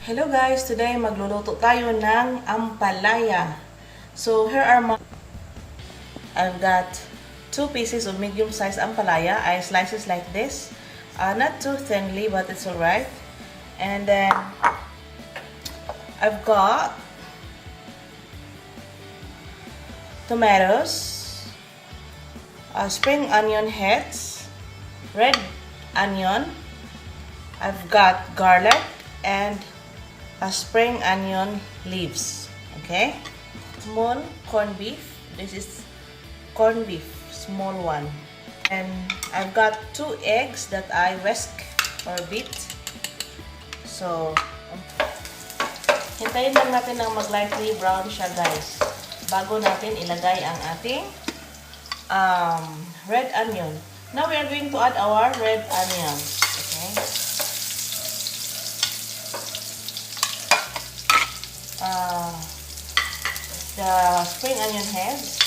Hello guys, today magluluto tayo ng ampalaya. So here are my I've got 2 pieces of medium-sized ampalaya. I slice it like this. Not too thinly, but it's alright. And then I've got tomatoes, spring onion heads, red onion. I've got garlic and spring onion leaves. Okay, small corned beef. This is corned beef, small one. And I've got 2 eggs that I whisk or beat. So hintayin lang natin ng mag-lightly brown siya, guys, bago natin ilagay ang ating red onion. Now we are going to add our red onions. Okay, the spring onion heads,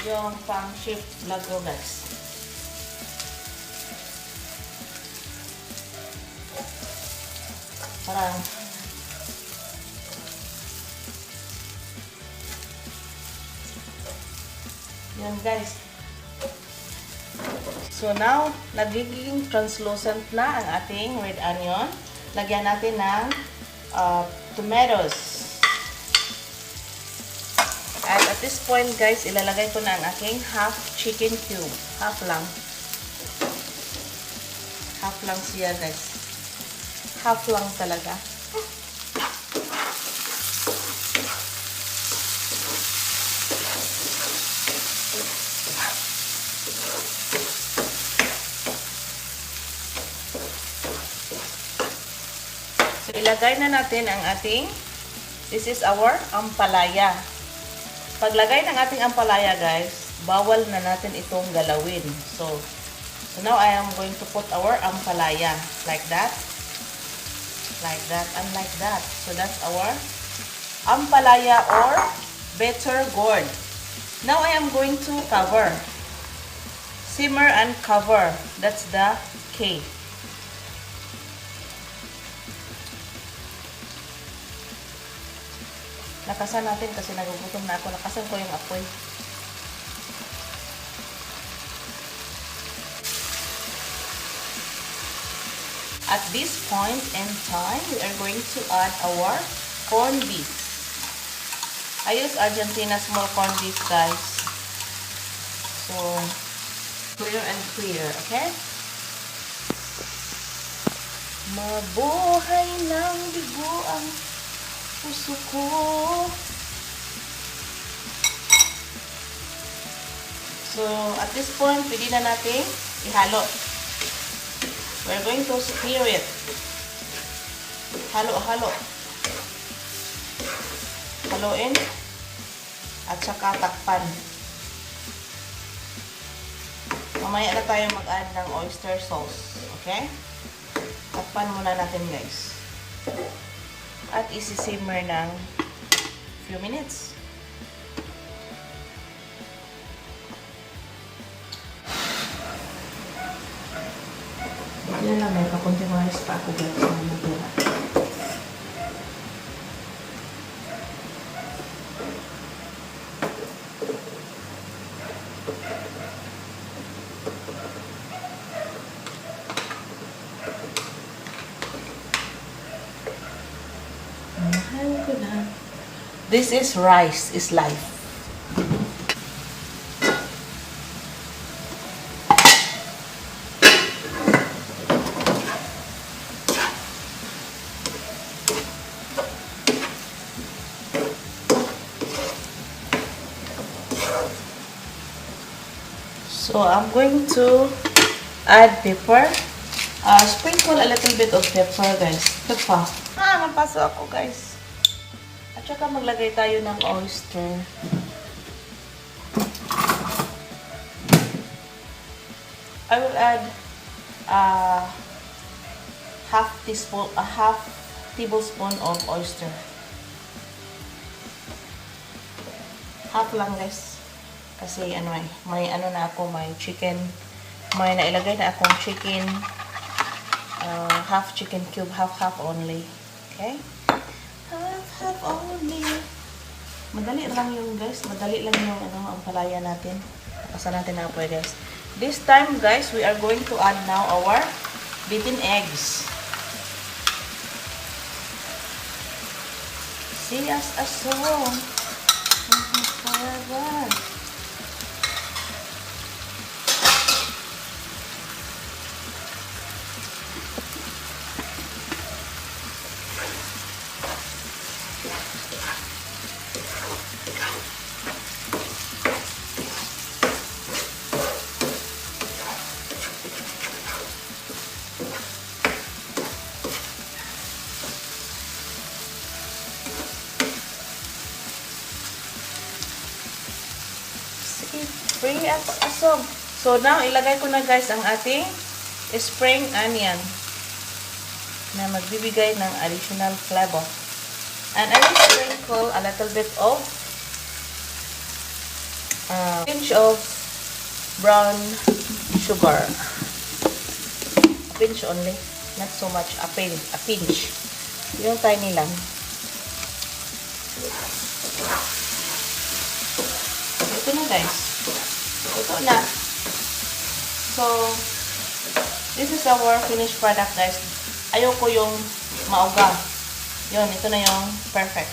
yung pang shift vlog ko, guys. Parang yun, guys. So now, nagiging translucent na ang ating red onion. Lagyan natin ng tomatoes. At at this point, guys, ilalagay ko na ang aking half chicken cube. Half lang. Half lang siya, guys. Half lang talaga. So, ilagay na natin ang ating, this is our ampalaya. Paglagay ng ating ampalaya, guys, bawal na natin itong galawin. So now I am going to put our ampalaya like that, and like that. So that's our ampalaya or bitter gourd. Now I am going to cover, simmer and cover. That's the key. Lakasan natin kasi nagugutom na ako. Lakasan ko yung apoy. At this point in time, we are going to add our corned beef. I use Argentina small corned beef, guys. So, clear and clear, okay? Mabuhay ng bigo ang puso ko. So, at this point, pwede na natin ihalo. We're going to stir it. Halo-halo. Haluin. At saka takpan. Mamaya na tayo mag-add ng oyster sauce. Okay? Takpan muna natin, guys. At isi-simmer ng few minutes. Yan lang, may kakunting rice pa ako, guys, na natira. This is rice is life. So I'm going to add pepper. Sprinkle a little bit of pepper, guys. Pepper. Mapaso ako, guys. At saka maglagay tayo ng oyster. I will add half tablespoon of oyster. Half lang, guys. Kasi ano may ano na ako, may chicken. May nailagay na akong chicken. Half chicken cube, half only. Okay? Half only. Madali lang yung guys. Madali lang yung ampalaya natin. Asa natin na po guys. This time guys, we are going to add now our beaten eggs. See us a song. Forever. Free as asog. So now, ilagay ko na guys ang ating spring onion na magbibigay ng additional flavor. And I will sprinkle a little bit of pinch of brown sugar. A pinch only, not so much. A pinch. Yung tiny lang. Ito na guys. Ito na. So, this is our finished product guys. Ayoko yung mauga. Yun, ito na yung perfect.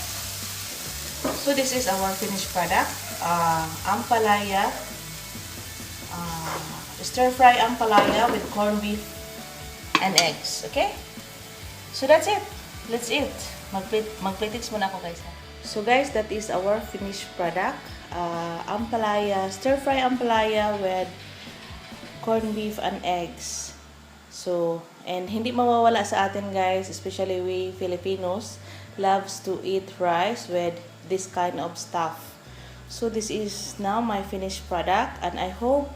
So, this is our finished product. Ampalaya. Stir-fry ampalaya with corned beef and eggs. Okay? So, that's it. Let's eat. Mag-platics muna ako guys. So, guys, that is our finished product. Ampalaya, stir-fry ampalaya with corned beef and eggs. So, and hindi mawawala sa atin guys, especially we Filipinos loves to eat rice with this kind of stuff. So this is now my finished product, and I hope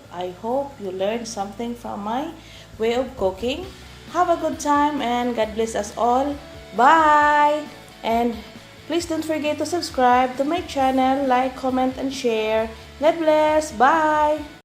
you learned something from my way of cooking. Have a good time and God bless us all. Bye! And please don't forget to subscribe to my channel, like, comment, and share. God bless. Bye!